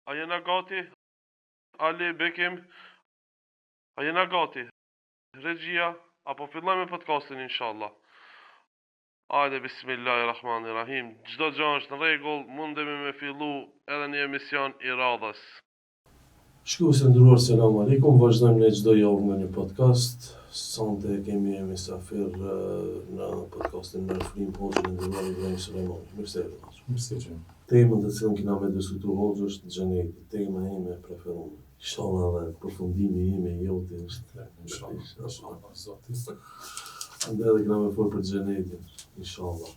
A jena gati? Ali Bekim, a jena gati? Regjia, apo fillojmë me podcastin inshallah. Hajde, bismillahirrahmanirrahim. Çdo gjë është në rregull, mundemi me fillu edhe një emision i radhës. Shikues të nderuar, selam aleikum. Vazhdojmë ne çdo javë me një podcast. Sonte kemi një mysafir në podcastin me Frim Hoxhën e nderuar Ibrahim Sulejmani. Mirëse. Tema të cilën kena me diskutu Hoxhë është xheneti, tema ime e preferuar. Inshallah dhe përfundimi im e jote është inshallah Zoti. Andaj edhe kena me folë për xhenetin, inshallah.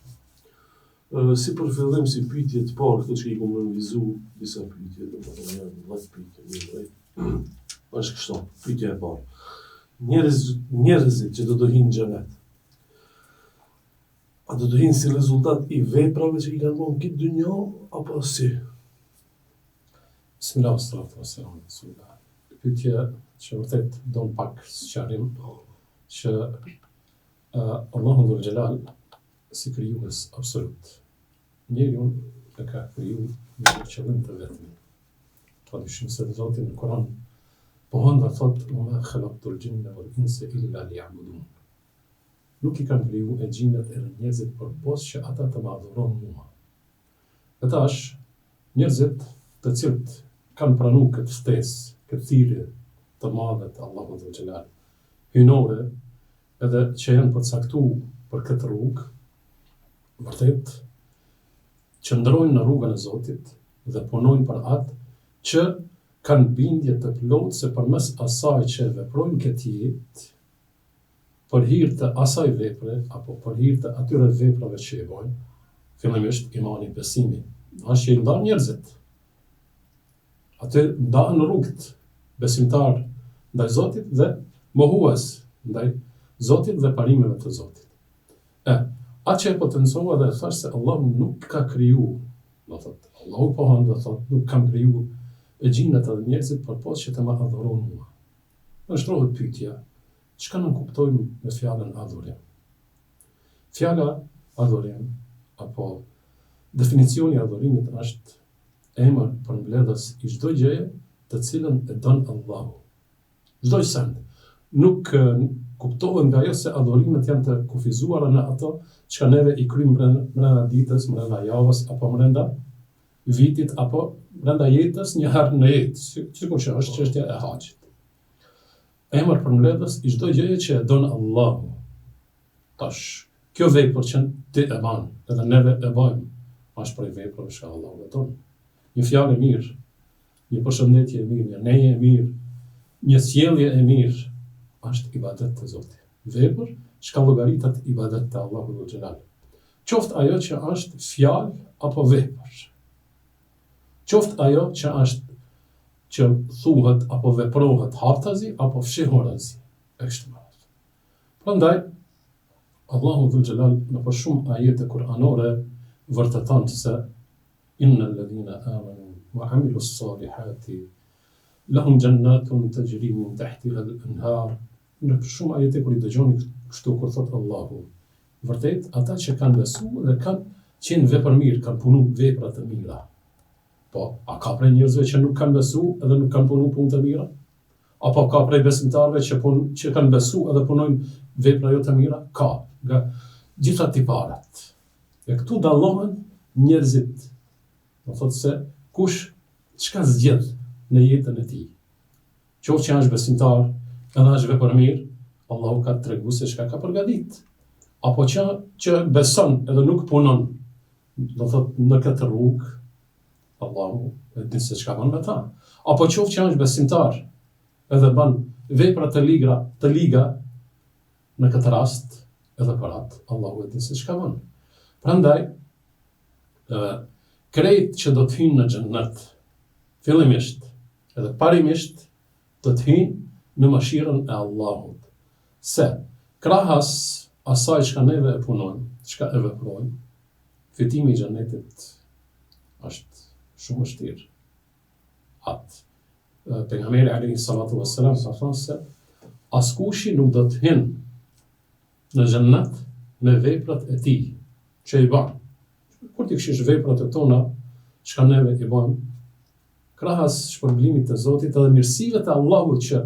Si për fillim, si pyetje të parë, këtë që i kom nënvizu disa pyetje, dhe më janë 10 pyetje, është kështu, pyetja e parë. Njerëzit që do të hyjnë në xhenet, a do të hyjnë si rezultat i veprave që i kanë bërë këtë dynjë, apo si? Bismillah, salatu wassalam, rasulullah. Pyetja që vërtet don pak sqarim, që Allahu dhul Jalal si krijues absolut. Njeriu e ka kriju me qëllim të vetëm. Tradishim se Zoti në Kur'an pohon dhe thot: "Wa khalaqtul jinna wal insa illa liya'budun." Nuk i kanë kriju e gjinët e njerëzit për posë që ata të më adhurojnë mua. E tash, njerëzit të cilët kanë pranuar këtë ftesë, këtë thirrje të madhe të Allahut dhul Jalal, hynore, edhe që janë përcaktuar për këtë rrugë, vërtet qëndrojnë në rrugën e Zotit dhe punojnë për atë që kanë bindje të plotë se përmes asaj që veprojnë këtë jetë, për hir të asaj vepre apo për hir të atyre veprave që e bojnë, fillimisht imani, besimi, as që i ndan njerëzit. Atë ndahen rrugët besimtar ndaj Zotit dhe mohues ndaj Zotit dhe parimeve të Zotit. Atë që e potencova dhe thash se Allahu nuk ka kriju, do thot, Allahu pohon dhe thot, nuk kam kriju e gjinët edhe njerëzit për posë që të më adhurojnë mua. Në shtrohet pyetja, çka nuk kuptojmë me fjalën adhurim? Fjala adhurim, apo definicioni i adhurimit është emër përmbledhës i çdo gjëje të cilën e don Allahu. Çdo send. Nuk kuptohen nga ajo se adhurimet janë të kufizuara në ato që neve i kryjmë brenda ditës, brenda javës, apo brenda vitit, apo brenda jetës një herë në jetë, sikur që është çështja e haxhit. Emër përmbledhës i çdo gjëje që e don Allahu. Tash, kjo vepër që ti e bën, edhe neve e bëjmë, është prej veprave që Allahu e don. Një fjalë e mirë, një përshëndetje e mirë, një neje e mirë, një sjellje e mirë, është ibadet të Zotit. Vepër që llogaritet ibadet të Allahu dhul Jalal. Qoftë ajo që është fjalë apo vepër. Qoftë ajo që është që thuhet apo veprohet haptazi apo fshehurazi. Kështu më radh. Prandaj Allahu dhul Jalal në për shumë ajete kuranore vërteton se innal ladhina amanu wa amilus salihati lahum jannatun tajri min tahtiha al-anhar. Në shumë ajete kur i dëgjoni kështu kur thot Allahu, vërtet ata që kanë besuar dhe kanë qenë vepërmirë, kanë punu vepra të mira. Po, a ka prej njerëzve që nuk kanë besuar edhe nuk kanë punu punë të mira? Apo ka prej besimtarëve që kanë besuar edhe punojnë vepra jo të mira? Ka, nga gjitha tiparet. E këtu dallohen njerëzit. Do thotë se kush çka zgjedh në jetën e tij. Qoftë që është besimtar, edhe është vepërmirë, Allahu ka tregu se çka ka përgatit. Apo që beson edhe nuk punon, do thot në këtë rrugë, Allahu e din se çka bën me ta. Apo qoftë që është besimtar, edhe bën vepra të liga, në këtë rast, edhe për atë, Allahu e din se çka bën. Prandaj, krejt që do të hyjnë në xhennet, fillimisht, edhe parimisht, do të hyjnë në mëshirën e Allahut. Se krahas asaj çka neve e punojmë, çka e veprojmë, fitimi i xhenetit është shumë vështirë. Pejgamberi alayhi salatu wassalam ka thënë se askushi nuk do të hyjë në xhennet me veprat e tij që i bën. Kur ti kishish veprat e tona, çka neve i bëjmë, krahas shpërblimit të Zotit edhe mirësive të Allahut që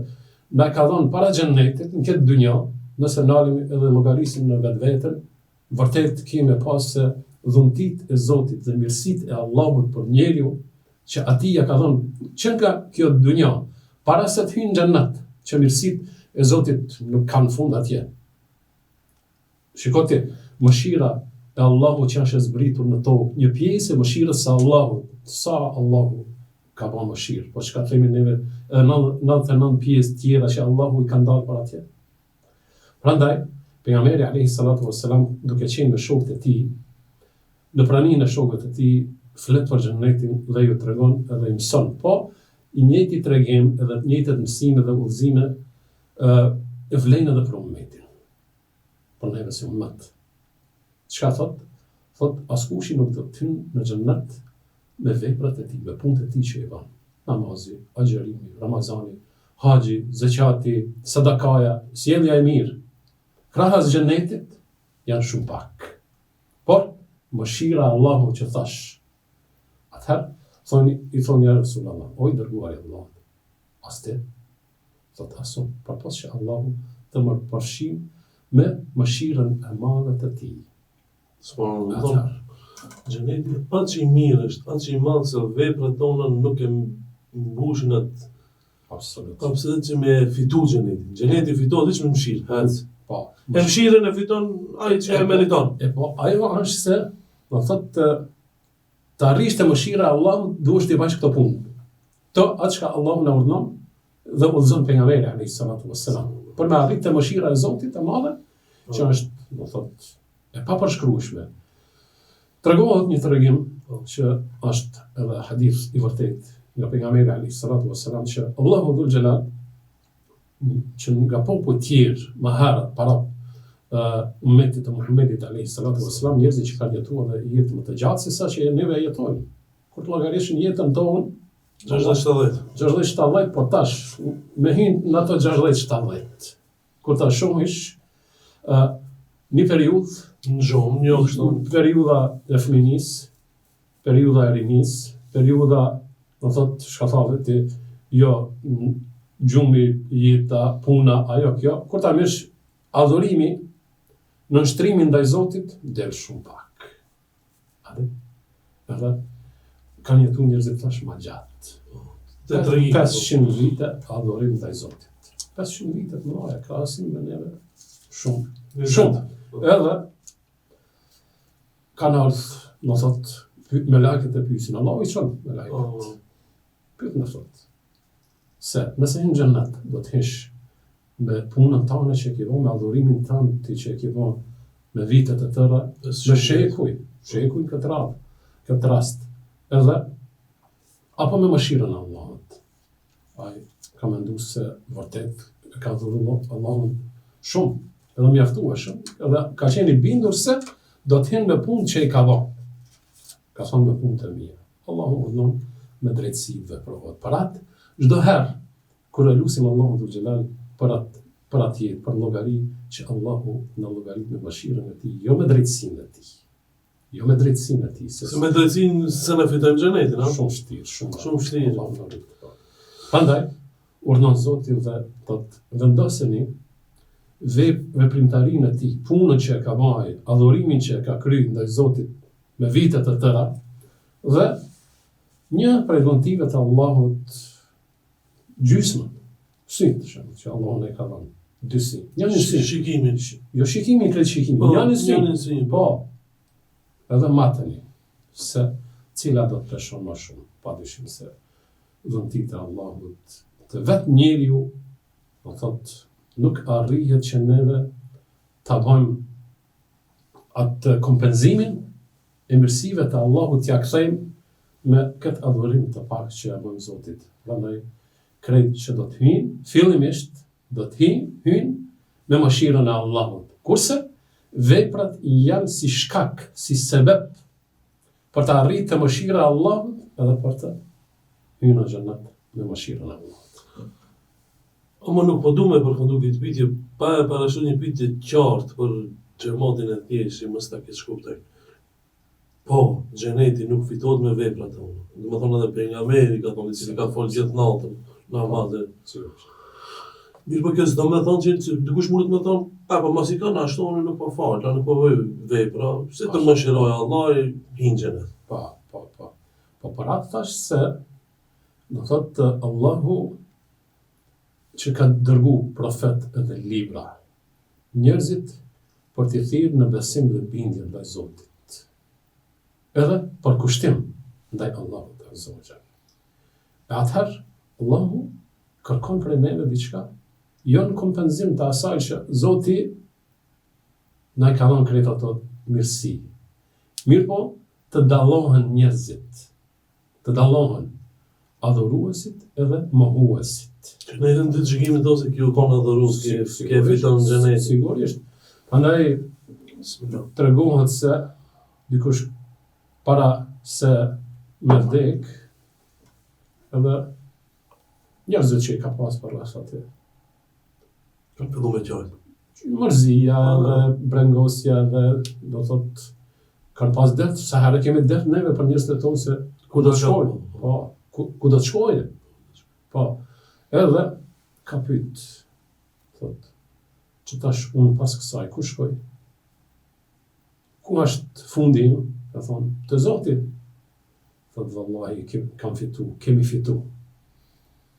na ka dhënë para xhennetit në këtë dynjë, nëse nalim edhe llogarisim në vetveten, vërtet kemi pas se dhuntit e Zotit dhe mirësitë e Allahut për njeriu që atij ja ka dhënë që nga kjo dynjë, para se të hyjë në xhennet, që mirësitë e Zotit nuk kanë fund atje. Shikoti, mëshira e Allahut që është zbritur në tokë, një pjesë e mëshirës së Allahut, sa Allahu ka bërë mëshirë, po çka themi neve, 99 pjesë tjera që Allahu i ka ndalë për atje. Prandaj, pejgamberi alayhi salatu wassalam, duke qenë me shokët e tij, në praninë e shokëve të tij, flet për xhennetin dhe ju tregon edhe i mëson. Po, i njëjti tregim edhe të njëjtat mësime dhe udhëzime e vlen edhe për ummetin. Për neve si ummet. Çka thot? Thot, askush nuk do të hyjë në xhennet me veprat e tij, me punët e tij që i bën. Namazi, agjerimi, Ramazani, haxhi, zakati, sadakaja, sjellja e mirë. Krahas xhennetit janë shumë pak. Por mëshira e Allahut që thash. Atëherë i thonë ja Resulullah, o i dërguari i Allahut, as ti thot asun, përpos që Allahu të më përfshijë me mëshirën e madhe të tij. Subhanallahu. Xheneti aq i mirë është, aq i madh se veprat tona nuk e mbushin atë. Absolutisht që me fitu xhenetin. Xheneti fitohet vetëm me mëshirë. Po. E mëshirën e fiton ai që e meriton. Po, ajo është se, do thotë, të arrish të mëshira e Allahut, duhesh të bësh këto punë. To atë që Allahu na urdhon dhe udhëzon pejgamberi alayhis salatu wassalam. Për me arritë të mëshira e Zotit të madhe, që është, do thotë, e papërshkrueshme. Tregohet një tregim që është edhe hadith i vërtet nga pejgamberi alayhis salatu wassalam që Allahu dhul xhelal që nga popujt tjerë më herët para ummetit të Muhamedit alayhis salatu wassalam, njerëzit që kanë jetuar dhe jetë më të gjatë se sa që neve jetojmë. Kur të llogarishin jetën tonë 60-70, po tash me hyn në ato 60-70. Kur ta shohish një periudhë në zhomë, një kështu. Periudha e fëminisë, periudha e rinisë, periudha, do thotë, shkatave ti, jo gjumi, jeta, puna, ajo kjo, kur ta mirësh adhurimi në nshtrimin ndaj Zotit, del shumë pak. Edhe kanë jetuar njerëzit tash më gjatë. 500 vite adhurim ndaj Zotit. 500 vite të mëdha, krahasim me neve shumë. Shumë. Edhe kanë ardhur, do thotë, me lajket e pyesin, Allahu i çon me lajket. Pyet në thotë. Se nëse në xhennet do të hish me punën tënde që ke vënë, me adhurimin tënd ti që ke vënë, me vitet e tëra, me shekuj këtë rast, edhe apo me mëshirën e Allahut. Ai ka menduar se vërtet e ka adhuruar Allahun shumë, edhe mjaftueshëm, edhe ka qenë i bindur se do të hynë me punë që i ka dhënë. Ka thonë me punë të mira. Allahu urdhon me drejtësi veprohet. Për atë, çdo herë kur e lutim Allahun dhul xhelal për atë jetë, për llogari që Allahu na llogarit me mëshirën e tij, jo me drejtësinë e tij. Jo me drejtësinë e tij. Se me drejtësinë se ne fitojmë xhenetin, a? Shumë vështirë. Prandaj urdhon Zoti dhe thotë vendoseni veprimtarinë e tij, punën që e ka bërë, adhurimin që e ka kryer ndaj Zotit me vite të tëra, dhe një prej dhuntive të Allahut gjysmën, sytë që Allahu e ka dhënë, dy sy. Janë një sy. Shikimin. Jo shikimin, kretë shikimin. Janë një sy. Po. Edhe mateni, se cila do të peshon më shumë, padyshim se dhuntit e Allahut të vetë njeriu, do thotë, nuk arrihet që neve ta bëjmë atë kompenzimin e mirësive të Allahut t'ia kthejmë me këtë adhurim të pak që ja bëjmë Zotit. Prandaj krejt që do të hyjnë, fillimisht do të hyjnë me mëshirën e Allahut. Kurse veprat janë si shkak, si sebeb për të arritur të mëshira e Allahut edhe për të hyrë në xhennet me mëshirën e Allahut. Ama nuk po du me përfundu këtë pyetje, pa e parashur një pyetje qartë për xhamatin e thjeshtë, mos ta kesh kuptoj. Po, xheneti nuk fitohet me veprat tona. Domethënë edhe pejgamberi ka thonë, i cili ka folë gjithë natën, namazet. Mirë, po kjo s'do me thonë që dikush mundet me thonë, po mos i kanë ashtu, unë nuk po falë, nuk po bëj vepra, se të më shiroj Allah i hinë xhenet. Po për atë thash se do thotë Allahu që ka dërgu profet edhe libra, njerëzit për t'i thirrë në besim dhe bindje ndaj Zotit. Edhe për kushtim ndaj Allahut azza wa jall. E atëherë Allahu kërkon prej neve diçka, jo në kompenzim të asaj që Zoti na i ka dhënë krejt ato mirësi. Mirë po, të dallohen njerëzit, të dallohen adhuruesit edhe mohuesit. Që ne edhe në ditë gjykimit ose kjo konë adhurues, ke fiton në xhenet. Sigurisht. Prandaj tregohet se dikush para se me vdek, edhe njerëzit që i ka pas për aty. Kanë fillu me qajtë. Mërzia dhe brengosja dhe do thot kanë pas dert, sa herë kemi dert neve për njerëzit e tonë se ku do të shkojnë. Po, ku do të shkojnë. Po, edhe ka pyet, thot, që tash unë pas kësaj, ku shkoj? Ku është fundi im? Ka thonë, të Zoti. Thot, vallahi, kemi fitu.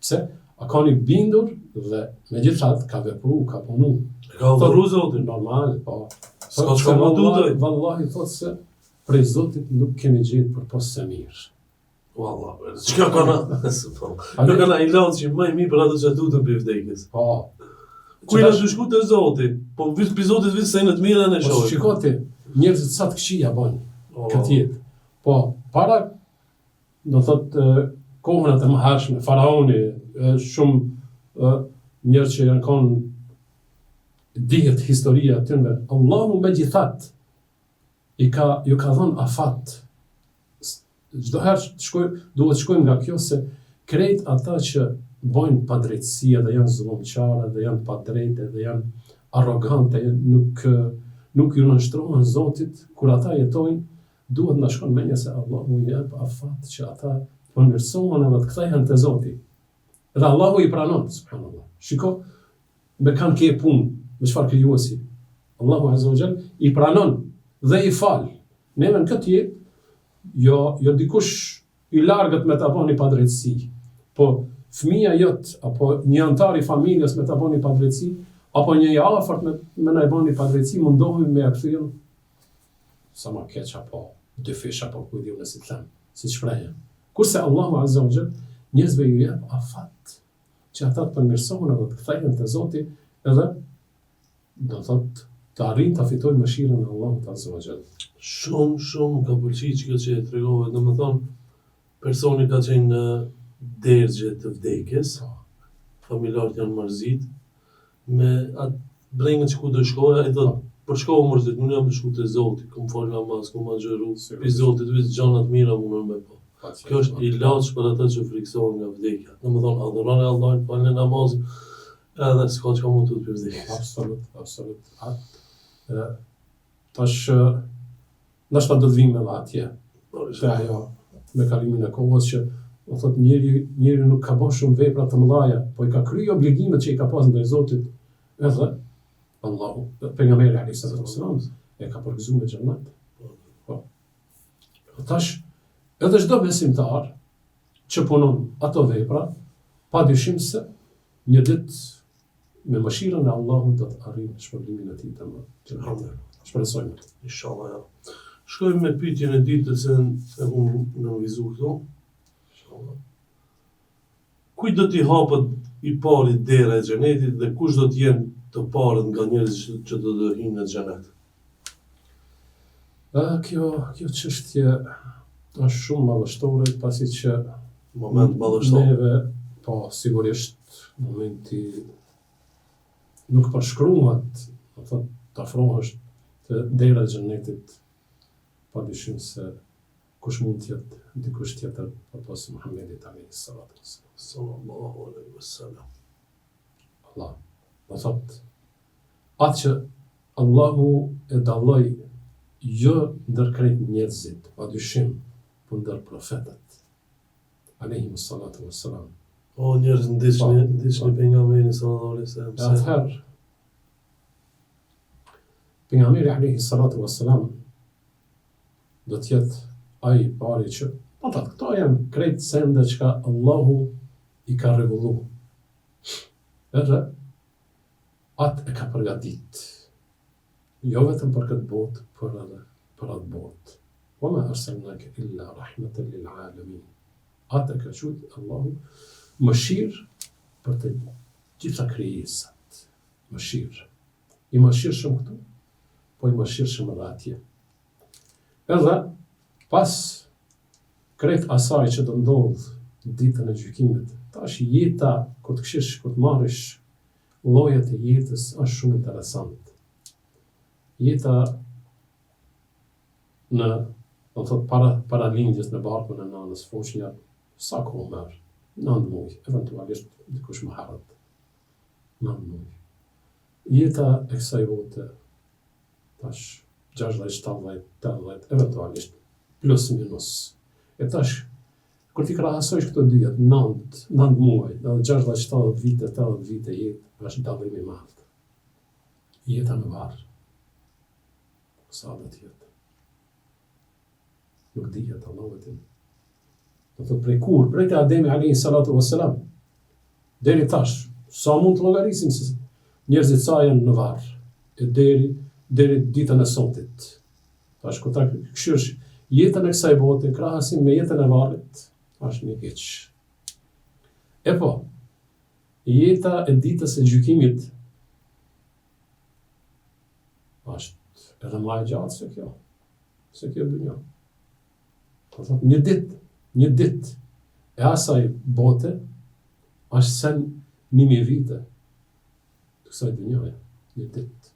Pse? A ka një bindur dhe me gjithat ka vepru, ka punu. Ka adhuru Zotin. Normal, po. S'ka çka më dudoj. Vallahi, thot se prej Zotit nuk kemi gjetë për posë se mirë. Wallah, çka kana? Nuk kana i lanë që më i mirë për ato që dutën për vdekjes. Po. Ku i të shku të Zoti? Po vit për Zotit vit se në të mirën e Po shohim. shikoti, njerëzit sa të këqija bën këtë jetë. Po, para, do thot, kohën e të mëhershme, faraoni, shumë njerëz që janë konë dihet historia e tyre, Allahu me gjithat ju ka dhënë afat. Çdo herë duhet shkojmë nga kjo se krejt ata që bojnë padrejtësia dhe janë zullumqare dhe janë padrejtë dhe janë arrogante, nuk ju nënshtrohen Zotit, kur ata jetojnë, duhet na shkon mendja se Allahu i jep afat që ata përmirësohen edhe të kthehen te Zoti. Dhe Allahu i pranon, subhanallahu. Shiko, me kanë ke punë, me çfarë krijuesi. Allahu azza wa jall i pranon dhe i fal. Neve në këtë jetë, jo dikush i largët me ta bëni padrejtësi, po fëmia jot apo një antar i familjes me ta bëni padrejtësi, apo një i afërt me na bëni padrejtësi, mundohemi me akthyen sa më keq apo dy fish apo ku diu si të them, si shprehje. Kurse Allahu azza wa jall njerëzve ju jep afat që ata të përmirësohen edhe të kthehen te Zoti edhe do thotë të arrin të fitojnë mëshirën e Allahut azza wa jall. Shumë ka pëlqy që kjo që e tregove, domethënë personi ka qenë në dergje të vdekjes, familjarët janë mërzit, me atë brengën që ku do shkoja, e thotë, për shkohë mërzit, unë jam për shku të Zoti, kom fal namaz, kom agjeru, për Zotit, vetë gjanat mira munën me po. Kjo është ilaç për ata që friksohen nga vdekja. Domethënë, adhuroni Allahun, falni namazin, edhe s'ka çka mund të për vdekjes. Absolut. Tash, ndoshta do të vim edhe atje. Te ajo, me kalimin e kohës që, do thotë njeri nuk ka bërë shumë vepra të mëdha, po i ka kryer obligimet që i ka pas ndaj Zotit, edhe Allahu, pejgamberi alayhis salam, e ka përgëzuar me xhennet. Po. Tash, edhe çdo besimtar që punon ato vepra, padyshim se një ditë me mëshirën e Allahut do të arrijë shpërblimin e tij të madh. Shpresojmë. Inshallah. Ja. Shkojmë me pyetjen e ditës se unë në vizu këtu. Inshallah. Kujt do t'i hapet i pari dera e xhenetit dhe kush do të jenë të parët nga njerëzit që do të hyjnë në xhenet? Kjo çështje është shumë madhështore, pasi që Moment madhështor. neve, po sigurisht momenti nuk përshkruhet, do thotë të afrohesh të dera e xhenetit, padyshim se kush mund të jetë dikush tjetër përpas Muhamedit alayhis salatu wassalam. Sallallahu alaihi wasallam. Allah, do thotë atë që Allahu e dalloi jo ndër krejt njerëzit, pa dyshim, por ndër profetët. Alayhimu salatu wassalam. O njerëz ndiqni pejgamberin sallallahu alaihi wasallam. E atëherë, pejgamberi alayhi salatu wassalam do të jetë ai i pari që këto janë krejt sende që Allahu i ka rregullu. Edhe atë e ka përgatit. Jo vetëm për këtë botë, por edhe për atë botë. Wa ma arsalnaka illa rahmatan lil alamin. Atë ka thënë Allahu mëshirë për të gjitha krijesat. Mëshirë. I mëshirshëm këtu, po i mëshirshëm edhe atje. Edhe pas krejt asaj që do ndodh ditën e gjykimit, tash jeta, kur të marrësh llojet e jetës, është shumë interesant. Jeta në, do të thotë para lindjes në barkun e nanës foshnja, sa kohë merr? 9 muaj, eventualisht dikush më herët. 9 muaj. Jeta e kësaj bote, tash 60, 70, 80, eventualisht plus minus. E tash, kur ti krahasojsh këto dy jetë, 9 muaj, 60, 70 vite, 80 vite jetë, është dallim i madh. Jeta në varr. Sa do të jetë? Nuk dihet Allahu vetëm. Do të prej kur, prej te Ademi alayhi salatu wassalam, deri tash, sa mund të llogarisim se njerëzit sa janë në varr, e deri ditën e sotit. Tash kur ta këshirsh jetën e kësaj bote, krahasim me jetën e varrit, është një keq. E po, jeta e ditës e gjykimit është edhe më e gjatë se kjo dunja. Do thotë një ditë e asaj bote është sen 1000 vite të kësaj dunjaje, një ditë.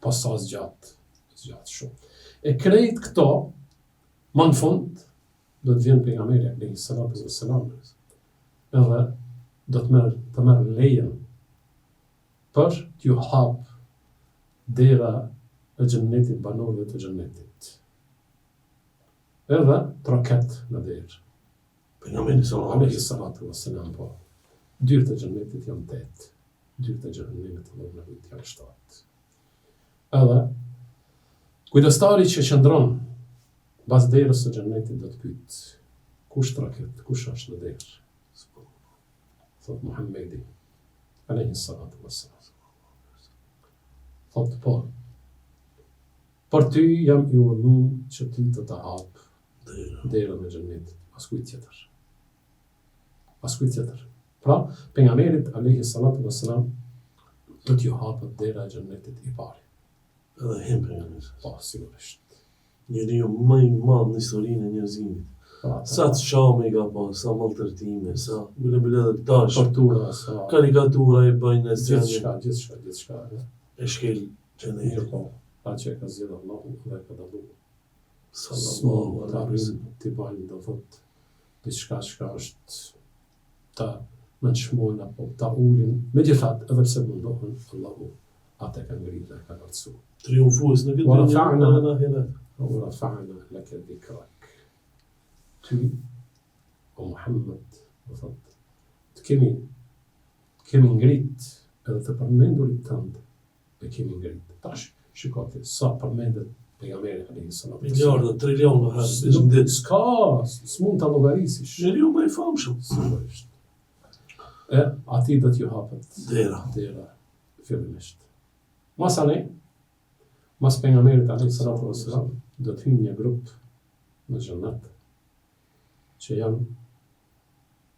Pas sa zgjatë shumë. E krejt këto, më në fund, do të vjen pejgamberi alayhi salatu wassalam, edhe do të merr lejen për t'ju hap dera e xhennetit, banorëve të xhennetit. Edhe troket në derë. Pejgamberi sallallahu Alayhi salatu wassalam, po. Dyert e xhennetit janë 8. Dyert e xhennemit janë 7. Edhe kujdestari që qëndron bas derës së xhennetit do të pyet: kush troket, kush është në derë? Thot Muhammedi alayhi salatu wassalam. Thot po, për ty jam i urdhëruar që ti të hap derën e xhennetit, askujt tjetër. Pra, pejgamberit alayhi salatu wassalam do t'ju hapet dera e xhennetit i pari. Edhe him pejgamberi. Po, sigurisht. Njeriu më i madh në historinë e njerëzimit. Sa të shame ka pas, sa maltretime, sa bile dhe tash, Tortura, sa karikatura i bëjnë e gjithçka. e shkel xhenetin. Po, pa që e ka zgjedhur Allahu dhe ka dalluar. Sallallahu Ta alaihi wasallam. rrim t'i bajnë, do thot, diçka që është ta në çmojnë apo ta ulin, megjithatë edhe pse mundohen, Allahu atë ka ngritur dhe ka lartësuar. Triumfues në këtë Wa botë rafa'na- dhe në ahiret. Wa rafa'na laka dhikrak. Ty, o Muhammed, do thot, të kemi ngrit edhe të përmendurit tënd e kemi ngrit. Tash, shikoti, sa përmendet pejgamberi alayhi salatu wassalam. Miliarda, triliona herë në ditë. S'mund ta llogarisish. Njeriu më i famshëm. Sigurisht. E ati do t'ju hapet Dera. fillimisht. Mas pejgamberit alayhi salatu wassalam, do të hyjë një grup në xhennet që janë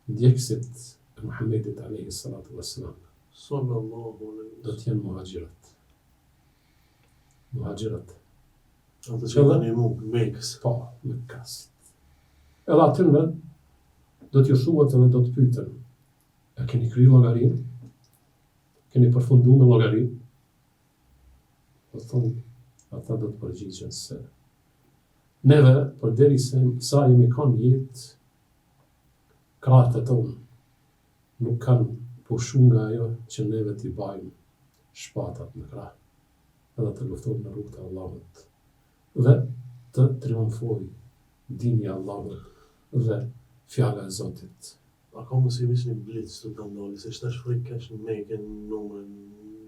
ndjekësit e Muhammedit alayhi salatu wassalam. Sallallahu alaihi Do të jenë muhaxhirët. Ata që kanë një mund Mekës. Po, me kasit. Edhe atyrve do t'ju thuhet edhe do të pyeten: a keni kryer llogarinë? Keni përfunduar me llogarinë? Do thonë, ata do të përgjigjen se neve, përderisa jemi kanë jetë, krahët e tonë nuk kanë pushu nga ajo që neve t'i bajmë shpatat në krah, edhe të luftojmë në rrugën e Allahut. dhe të triumfojë dini i Allahut dhe fjala e Zotit. A ka mos i visni blic të të ndali, se shtash frikë kesh në Mekë në numrin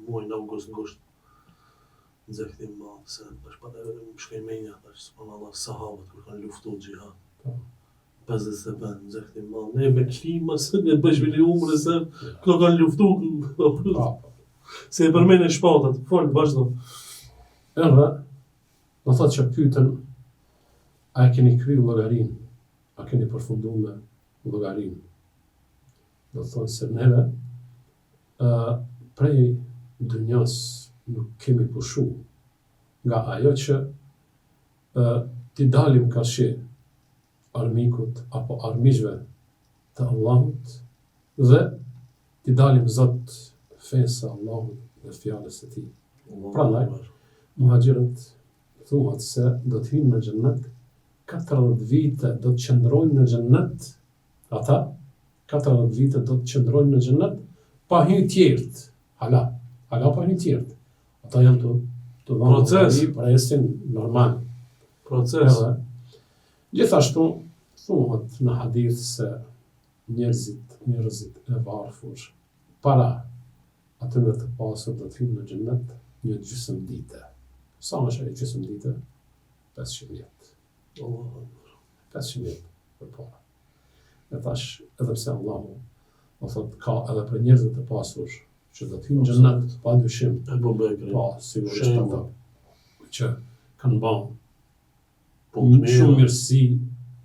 muajin august ngusht. Nxehtim madh, se është pa të shkoj menja, tash subhanallahu sahabët kur kanë luftuar xhihad. Po. 50 sepen, nxehtim madh. Ne me klima se ne bësh vini umre se këto kanë luftuar. Se e përmend e shpatat, fol vazhdo. Edhe, do thotë që pyetën, a e keni kryu llogarin? A keni përfunduar me llogarin? Do thonë se neve prej dynjas nuk kemi pushu nga ajo që ti dalim karshi armikut apo armiqve të Allahut dhe ti dalim Zot fesë Allahut dhe fjalës së tij. Prandaj, muhaxhirët thuhet se do të hyjnë në xhennet 40 vite do të qëndrojnë në xhennet, ata 40 vite do të qëndrojnë në xhennet pa hyrë tjertë. Hala pa hyrë tjertë. Ata janë të Proces. presin normal. Proces. Edhe, gjithashtu thuhet në hadith se njerëzit e varfër para atyre të pasur do të hyjnë në xhennet një gjysmë dite. Sa është ajo gjysmë dite? 500 vjet. 500 vjet përpara. E tash, edhe pse Allahu do thotë ka edhe për njerëzit e pasur që do të hyjnë në xhennet pa dyshim. Ebu Bekri. Po, sigurisht ata që kanë bën Punë të shumë mirë. mirësi,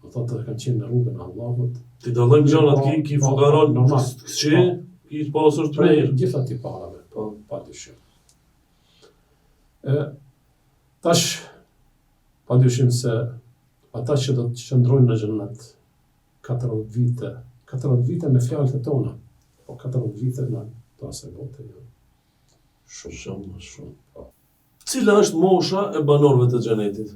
do thotë kanë qenë në rrugën e Allahut. Ti dallojmë gjanat ki Po, fugaron, normal. që ki pasur të Prej mirë. gjitha tiparave, Po. pa dyshim. Tash, pa dyshim se ata që do të qëndrojnë në xhennet 40 vite me fjalët e tona, po 40 vite në të asaj bote janë shumë. Po. Cila është mosha e banorëve të xhenetit?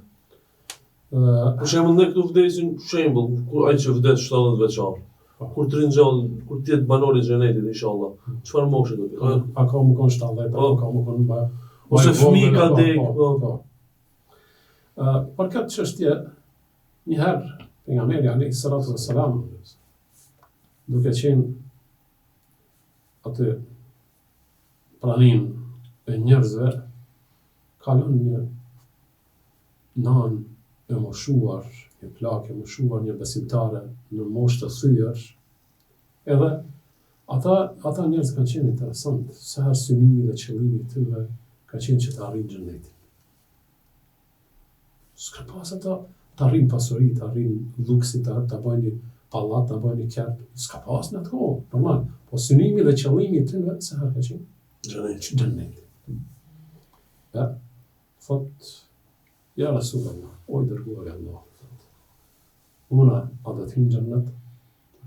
Për shembull ne këtu vdesin, shembull, kur ai që vdes 70 vjeçar. Kur të rinjall, kur të jetë banor i xhenetit inshallah. Çfarë moshe do të ketë? A ka më konë 70, Po. a ka më konë më... Ose fëmijë ka po, dek, po, po. Për këtë çështje, njëherë, pejgamberi alayhi salatu wassalam, duke qenë aty pranin e njerëzve, ka lënë një nan e moshuar, një plak e moshuar, një besimtare në moshë të thyer, edhe ata njerëz kanë qenë interesant, sa herë synimi dhe qëllimi i tyre ka qenë që të arrijnë xhenetin. S'ka pas ata të arrijnë pasuri, të arrijnë luksi, të bëjnë pallat, të bëjnë kërp, s'ka pas në atë kohë, normal. Po synimi dhe qëllimi i tyre sa herë ka qenë xheneti. Ja, thot, ja Rasulullah, o i dërguar i Allahut. Una, a do të hyjë në xhennet?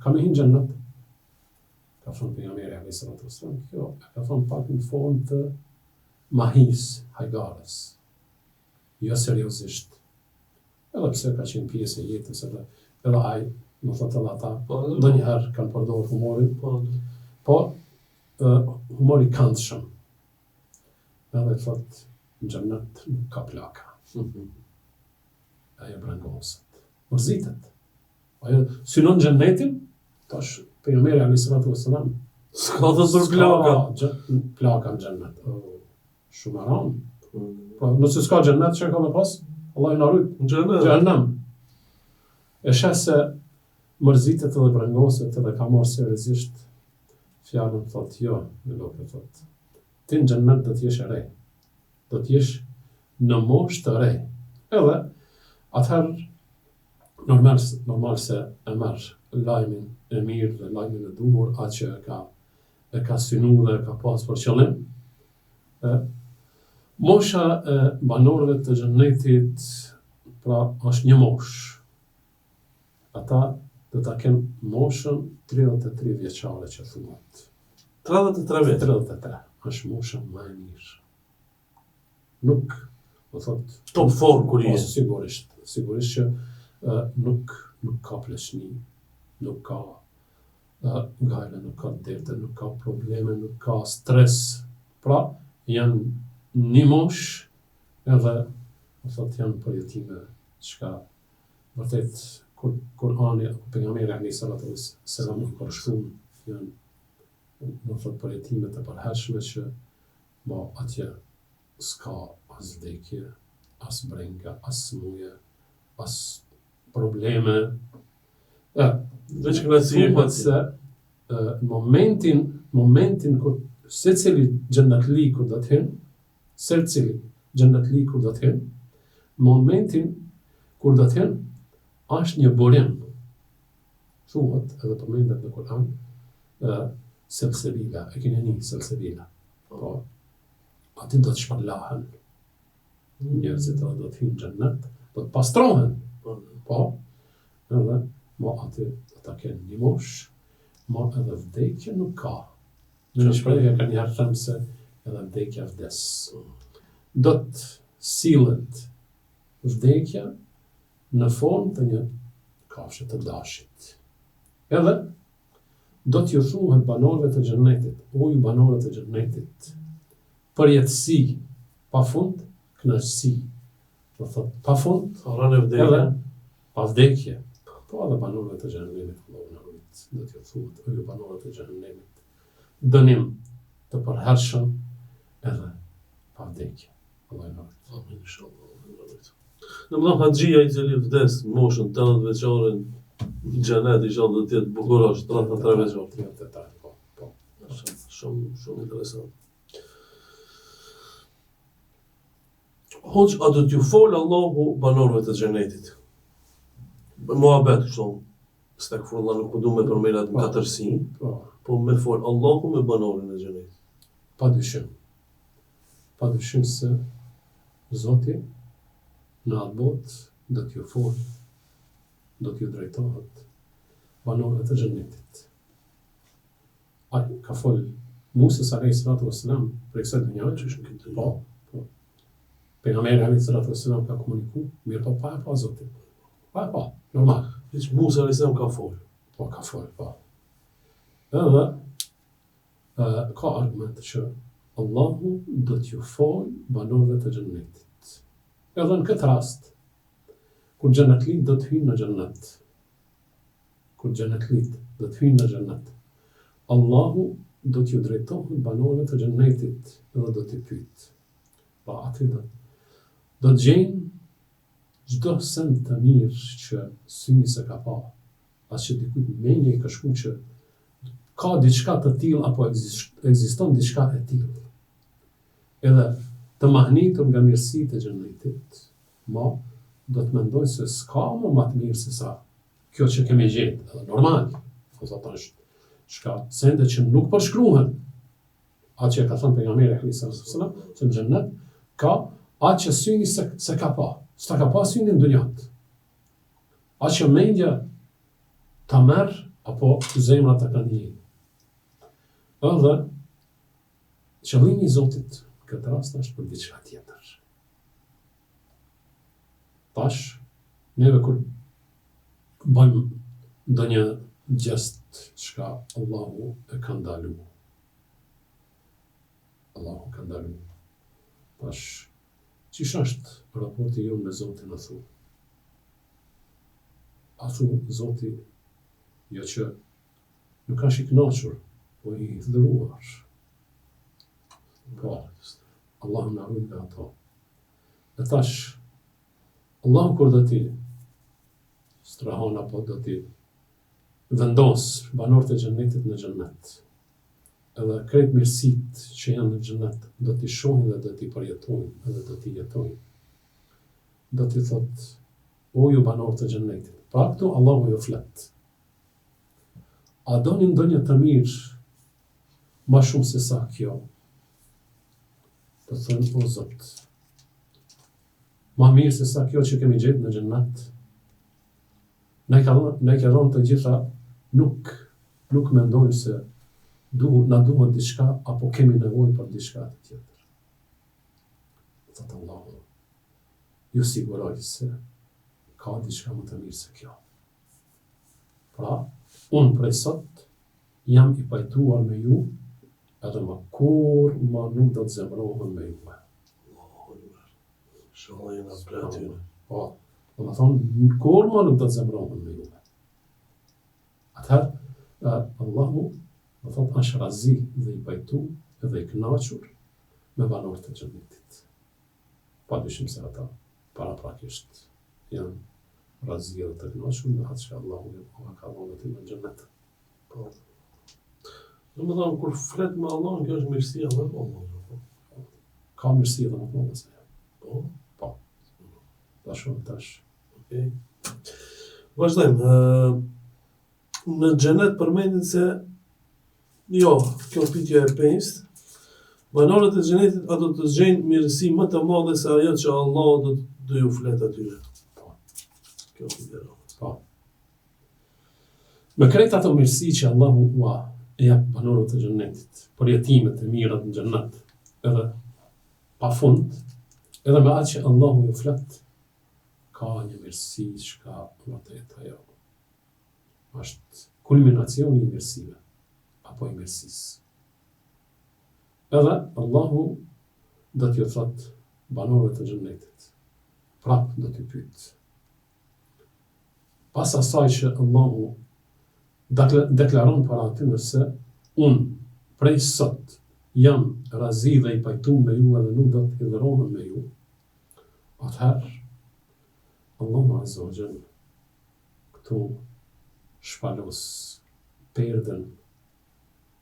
Ka me hyjë në xhennet? Ka thonë pejgamberi alayhi salatu wassalam, kjo ka thonë pak në formë të mahis, hajgarës. Jo seriozisht. Edhe pse ka qenë pjesë e jetës, edhe ai, më thotë edhe ata, ndonjëherë kanë përdorur humorin, po humori këndshëm. Edhe thotë, në xhennet nuk ka plaka. Ajo brangoset. Mërzitet. Ajo synon xhennetin, tash pejgamberi alayhi salatu wassalam. S'ka të zër plaka. Plaka në xhennet. Shumë haram. Po nëse s'ka xhennet, çka ka me pas? Allah i na rujt. Në xhenet. Xhenem. E sheh se mërzitet edhe brangoset edhe ka marrë seriozisht fjalën, thotë jo, me lokë thotë. Ti në xhennet do të jesh e re. Do të jesh në moshë të re. Edhe atëherë normal se e merr lajmin e mirë dhe lajmin e duhur atë që e ka synu dhe ka pas për qëllim. Mosha e banorëve të xhenetit pra është një moshë. Ata do ta kenë moshën 33 vjeçare që thuhet. 33 vjet. 33 është mosha më e mirë. Nuk, do thotë, Top form kur je. Sigurisht që nuk ka pleshni, nuk ka gajle, nuk ka derte, nuk ka probleme, nuk ka stres. Pra, janë një moshë edhe Do thotë janë përjetime çka vërtet kur Kur'ani apo pejgamberi alayhis salam i përshkruan janë do thotë përjetime të përhershme që atje s'ka as vdekje, as brenga, as smuje, as probleme. Veç kënaqësi e Thuhet se në momentin kur secili xhennatli kur do të hynë, secili xhennatli kur do të hynë, momentin kur do të hynë, është një burim. Thuhet edhe përmendet në Kur'an, Selsebila, e keni një Selsebila. Po, aty do të shpërlahen. Njerëzit do të hynë në xhennet, do të pastrohen. Po, edhe aty do ta kenë një mosh, edhe vdekje nuk ka. Në një shprehje ka njëherë thënë se edhe vdekja vdes. Do të sillet vdekja në formë të një kafshë të dashit. Edhe do t'ju thuhet banorëve të xhennetit, o ju banorët të xhennetit, përjetësi pafund, kënaqësi. Do thotë pafund, edhe pa vdekje. Po edhe banorëve të xhenemit, do t'ju thuhet, o ju banorët të xhenemit, dënim të përhershëm edhe pa vdekje. Allah i nërët. Amin, inshallah. Në më dhëmë haxhia i cili vdes në moshën 80 veçare në xhenet, inshallah do t'jetë bukurosh 33 veçare. Po. Shumë interesant. Hoq, a do t'ju folë Allahu banorëve të xhenetit? Muhabet, kështu, stakfurullah, nuk po du me përmenat në katërsi, po me folë Allahu me banorën e xhenetit. Pa dyshim se Zoti në atë botë do t'ju folë, do t'ju drejtohet banorëve të xhenetit. Ai ka folë Musa alayhis salatu wassalam për kësaj dunjaje. Po. Pejgamberi alayhis salatu wassalam ka komuniku, mirë po pa Zotin. Pa, normal. Veç Musa alayhis salam ka folë. Po, ka folë, po. Edhe ka argument që Allahu do t'ju folë banorëve të xhennetit. Edhe në këtë rast, kur xhennetlit do të hyjnë në xhennet, Allahu do t'ju drejtohet banorëve të xhennetit edhe do t'i pyet. Pa aty do të gjejnë çdo send të mirë që syni se ka pa, as që dikujt menje i ka shku që ka diçka të tillë apo ekziston diçka e tillë. Edhe të mahnitur nga mirësitë e xhennetit, do të mendoj se s'ka më të mirë se sa kjo që kemi gjetë, edhe normal. Po thotë shka sende që nuk përshkruhen. Atë që ka thënë pejgamberi alayhis salam, se në xhennet ka atë që syni se ka pa. S'ta ka pa syni në dunjat. Atë që mendja ta merr apo zemra ta ka ndjejë. Edhe qëllimi i Zotit këtë rast është për diçka tjetër. Tash, neve kur bëjmë ndonjë gjest çka Allahu e ka ndalu. Tash, çish është raporti jonë me Zotin, a thu? A thu Zoti, jo që nuk është i kënaqur, po i dhëruar. Po, Allahu na ruaj nga ato. E tash, Allahu kur do t'i strahon apo do t'i vendos banorët e xhennetit në xhennet, edhe krejt mirësitë që janë në xhennet do t'i shohin dhe do t'i përjetojnë edhe do t'i jetojnë. Do t'i thotë, o ju banorët e xhennetit. Pra këtu Allahu ju flet. A doni ndonjë të mirë ma shumë se sa kjo? Do thënë, o Zot, ma mirë se sa kjo që kemi gjetë në xhennet. Ne ka dhënë të gjitha, nuk mendojmë se na duhet diçka apo kemi nevojë për diçka tjetër. Thotë Allahu, ju siguroj se ka diçka më të mirë se kjo. Pra, unë prej sot jam i pajtuar me ju, edhe më kur nuk do të zemrohem me ju. Inshallah jena për atyre. Po, do të thonë, kur më nuk do të zemrohen me juve. Atëherë, Allahu, do thotë, është razi dhe i pajtu edhe i kënaqur me banorët e xhennetit. Padyshim se ata paraprakisht janë razi dhe të kënaqur me atë që Allahu ja ka dhënë aty në xhennet. Po. Domethënë kur flet me Allahun, kjo është mirësia më e madhe. Ka mirësi edhe më të madhe se ajo. Po. Po. Ta shohim tash. Okej. Vazhdojmë. Në xhenet përmendin se jo, kjo pyetje e pestë. Banorët e xhenetit ato të zgjejnë mirësi më të madhe se ajo që Allahu do ju flet atyre. Po. Kjo pyetje. Po. Me krejt ato mirësi që Allahu ua e jep banorëve të xhennetit, për jetimet e mirat në xhennet, edhe pa fund, edhe me atë që Allahu ju flet, ka një mirësi që ka vërtet ajo. Është kulminacioni i mirësive, apo i mirësisë. Edhe Allahu do t'ju thot banorëve të xhennetit, prap do t'ju pyet. Pas asaj që Allahu deklaron para atyre se unë prej sot jam razi dhe i pajtuar me ju edhe nuk do të hidhërohem me ju, atëherë Allahu Azza wa Jall këtu shpalos perden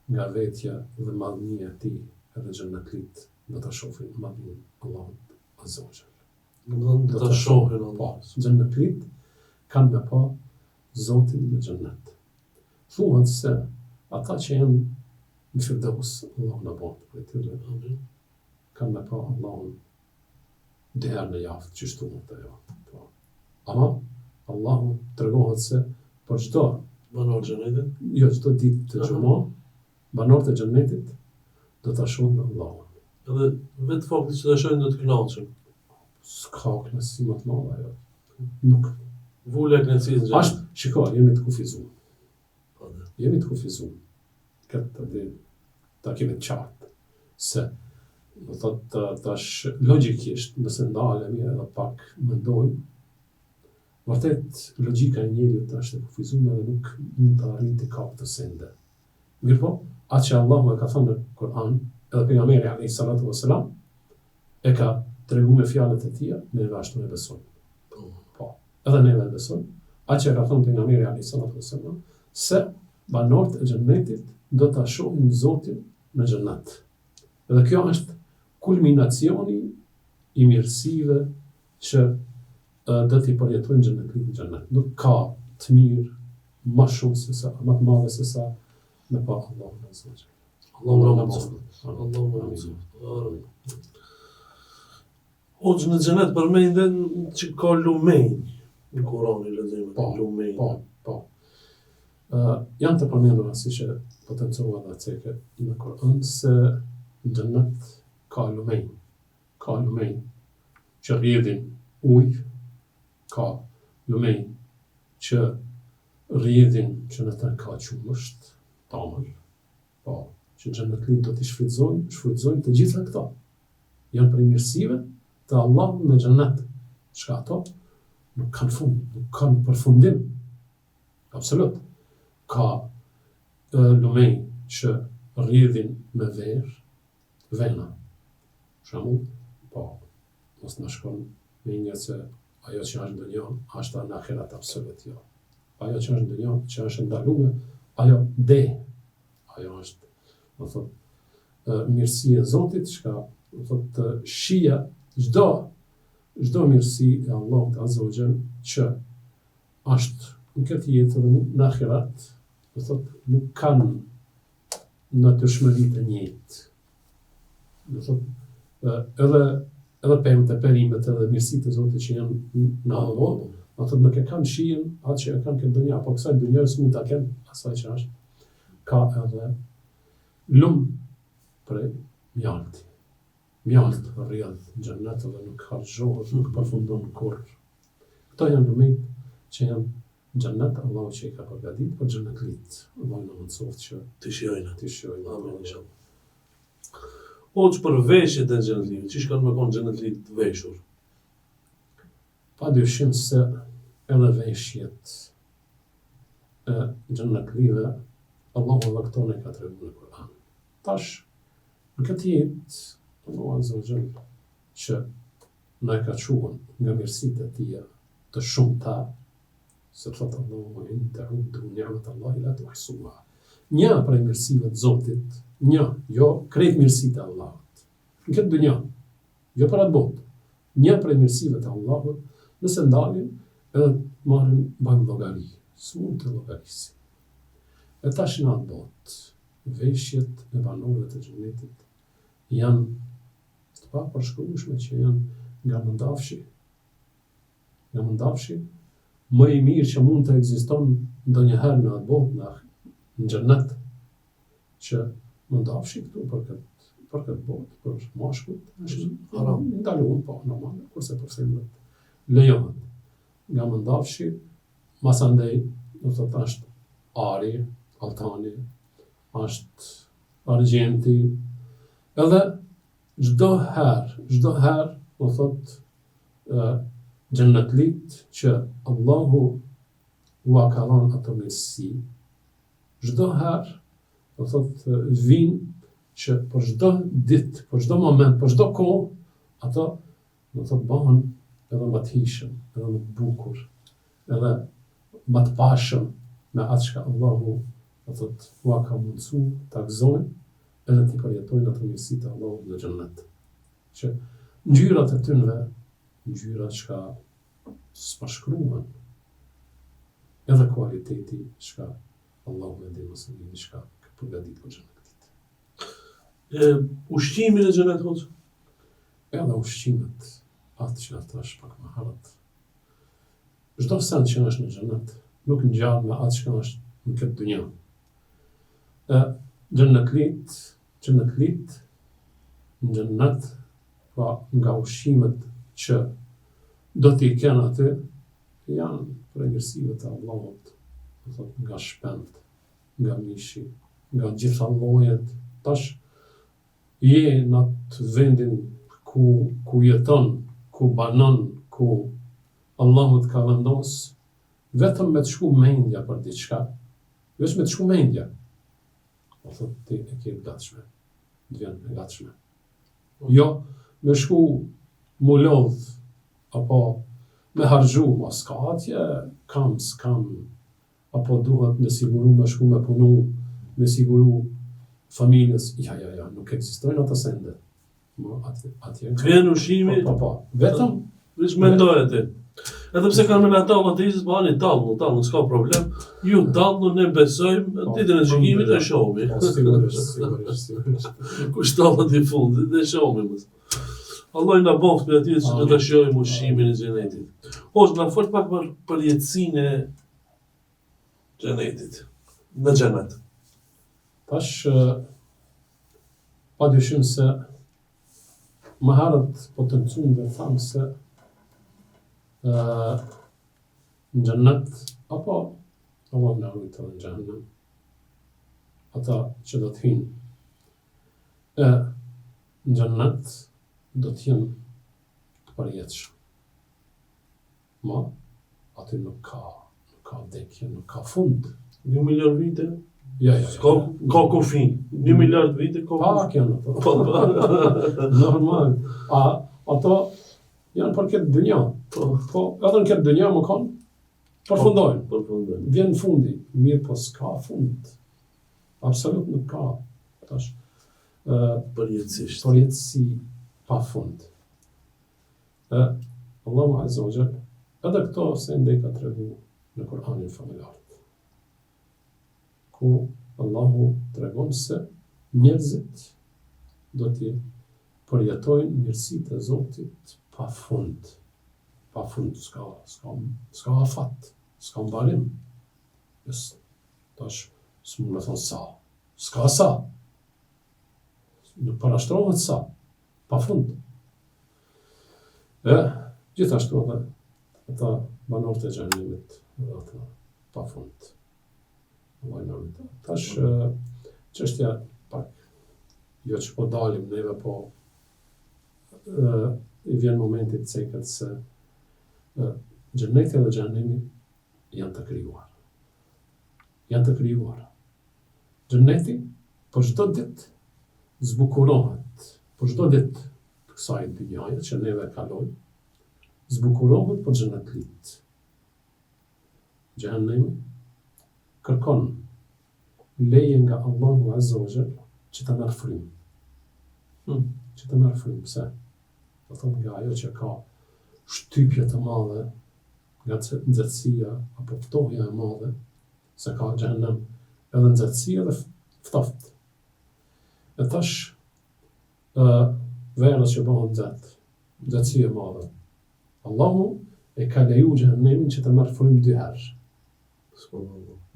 nga vetja dhe madhënia e tij edhe xhenetlit do ta shohin madhin Allahut Azza wa Jall. Domethënë do ta shohin Po, Allah. xhenetlit kanë me pa Zotin në xhennet. Thuhet se ata që janë në Firdaus, Allahu na bëj prej tyre, Amin. kanë me pa Allahun dy herë në javë, që shtuhet ajo. Po. Ama Allahu tregohet se për çdo, Banor xhenetit. jo çdo ditë të xumë, banorët e xhennetit do ta shohin Allahun. Edhe vetë fakti që ta shohin do të kënaqen. S'ka kënaqësi më të madhe ajo. Nuk. Vula e kënaqësisë në xhenet. Ashtë, shiko, jemi të kufizuar. Po, dhe. Jemi të kufizuar. Këtë ta kemi të qartë. Se, do thotë tash logjikisht, nëse ndalemi edhe pak mendojmë, vërtet logjika e njeriut është e kufizuar dhe nuk mund të arrijë të kapë të sende. Mirëpo, atë që Allahu e ka thënë në Kur'an, edhe pejgamberi alayhi salatu wassalam, e ka treguar me fjalët e tij, ne ashtu e besojmë. Po. Edhe ne e besojmë. Atë që ka thënë pejgamberi alayhi salatu wassalam, se banorët e xhennetit do ta shohin Zotin në xhennet. Dhe kjo është kulminacioni i mirësive që do t'i përjetojnë xhenetlit në xhennet. Nuk ka të mirë më shumë se sa, më të madhe se sa me pa Allahun Azza wa Jall. Allahu na mëson. Allahu na mëson. Hoxh në xhenet përmenden që ka lumej në Kur'an i lexojmë Po, lumej. po. Janë të përmendur si që potencova dhe ceke në Kur'an se në xhennet ka lumej. Ka lumej që rrjedhin ujë, ka lumej që rrjedhin që në të ka qumësht, tamër, po, që xhenetlit do t'i shfrytëzojnë të gjitha këto. Janë prej mirësive të Allahut në xhennet. Çka ato nuk kanë fund, nuk kanë përfundim. Absolut. Ka lumej që rrjedhin me verë, vena. Shembull, po, mos na shkon me një se ajo që është në dunjë, është në ahiret absolut jo. Ajo që është në dunjë, që është ndaluar, ajo de. Ajo është, do thotë, mirësia e Zotit, çka do thotë shija çdo mirësi e Allahut Azza wa Jall që është në këtë jetë dhe në ahiret, do thotë nuk kanë natyrshmëritë e njëjtë. Do thotë edhe pemt e perimet edhe mirësitë e Zotit që janë në Allah, do thotë nuk e kanë shijen atë që e kanë këtë dunja, apo kësaj dunjës mund ta kenë asaj që është. Ka edhe lumë prej mjalti. Mjalt rrjedh në xhennet dhe nuk harxhohet, nuk përfundon kurrë. Këto janë lumejt që janë në xhennet, Allahu që i ka përgatitur për xhenetlit. Allahu na mësoft që Të shijojnë. të shijojmë. Amin inshallah. Hoxh për veshjet e xhenetlit, çish kanë me konë xhenetlit të veshur. Pa dyshim se edhe veshjet e xhennetlive, Allahu edhe këto ne ka treguar në Kur'an. Tash, në këtë jetë, Allahu Azza wa Jall, që na e ka quhen nga mirësitë e tija të shumta, se thotë Allahu in ta'uddu ni'matallahi la tuhsuha. Një prej mirësive të Zotit, jo krejt mirësitë e Allahut. Në këtë dunja, jo për atë botë. Një prej mirësive të Allahut, nëse ndalin edhe marrim bëjmë llogari, s'mund të llogarisim. E tash në atë botë, veshjet e banorëve të xhennetit janë të papërshkrueshme që janë nga mëndafshi. Nga mëndafshi, më i mirë që mund të ekziston ndonjëherë në atë botë, në xhennet, që mëndafshi këtu për këtë botë, për mashkullt, është haram, ndaluar, po normal, kurse për femrat lejohet. Nga mëndafshi, masandej, do thotë është ari, altani, është argjenti, edhe çdo herë, do thotë xhennetlit që Allahu ua ka dhënë ato mirësi, çdo herë, do thotë vinë që për çdo ditë, për çdo moment, për çdo kohë, ato do thotë bëhen edhe më të hishëm, edhe më të bukur, edhe më të pashëm me atë që Allahu do thotë ua ka mundësu ta gëzojnë, edhe t'i përjetojnë ato mirësitë e Allahut në xhennet. Që ngjyrat e tyre, ngjyrat që s'pashkruhen, edhe kualiteti që Allahu e di më së miri që ka përgatitur në xhennet. Ushqimin e xhennet hoxha? Edhe ushqimet, atë që thash pak më herët. Çdo sen që është në xhennet nuk ngjan me atë që është në këtë dunjë. Xhennetlit në xhennet, pa nga ushqimet që do t'i kenë aty, janë prej mirësive të Allahut, do thotë nga shpend, nga mishi, nga gjitha llojet. Tash je në atë vendin ku jeton, ku banon, ku Allahu të ka vendos, vetëm me të shku mendja për diçka, vetëm me të shku mendja, do thotë ti e ke gatshme, të vjen e gatshme. Jo me shku mu lodh, apo me harxhu, mos ka atje, s'kam, apo duhet me siguru me shku me punu, me siguru familjes, ja, nuk ekzistojnë ato sende. Atje Të vjen ushqimi, po, vetëm veç mendoj atë. Edhe pse kanë me tallën të izës, bani tallën, s'ka problem. Ju tallën ne besojmë, ditën e gjykimit e shohmi. Sigurisht. Kush tallën i fundit, dhe shohmi mos. Allah na boft me atij që do ta shohim ushqimin e xhenetit. Hoxha, na fol pak për jetësinë e xhenetit. Në xhenet. Tash, pa dyshim se më herët po të mësum dhe thamë se në xhennet, apo Allah në rujtë në xhennem, ata që do të hinë, në xhennet do të jenë të përjetshëm. Ma, aty nuk ka vdekje, nuk ka fund. 1 milion vite? Ja. Ka kufi. 1 miliard vite ka kufi. Pak janë ato. Normal. Ato janë për këtë dynja. Po, edhe në këtë dynja më kanë, përfundojnë. Vjen fundi. Mirë, po s'ka fund. Absolut nuk ka. Tash, përjetësi pa fund. Allahu Azza wa Jall, edhe këto se ndej ka tregu në Kur'anin familjar, ku Allahu tregon se njerëzit do t'i përjetojnë mirësitë e Zotit pa fund. Pa fund, s'ka afat, s'ka mbarim. Tash, s'mund me thonë sa. S'ka sa. Nuk parashtrohet sa. Pa fund. Gjithashtu edhe ata banorët e xhenemit, edhe ata pa fund. Tash, çështja pak, jo që po dalim neve, po i vjen momenti të cekët se Xheneti dhe xhenemi janë të krijuar. Janë të krijuar. Xheneti po çdo ditë zbukurohet, po çdo ditë të kësaj dynjaje që neve kalojmë, zbukurohet po xhenetlit. Xhenemi kërkon leje nga Allahu Azza wa Jall që të merr frymë. Që të merr frymë, pse? Do thonë nga ajo që ka shtypje të madhe, nga nxehtësia apo ftohja e madhe, se ka xhenem edhe nxehtësia dhe ftoft. E tash verës që bëhen nxehtësia e madhe. Allahu e ka leju xhenemin që të merr frymë 2 herë.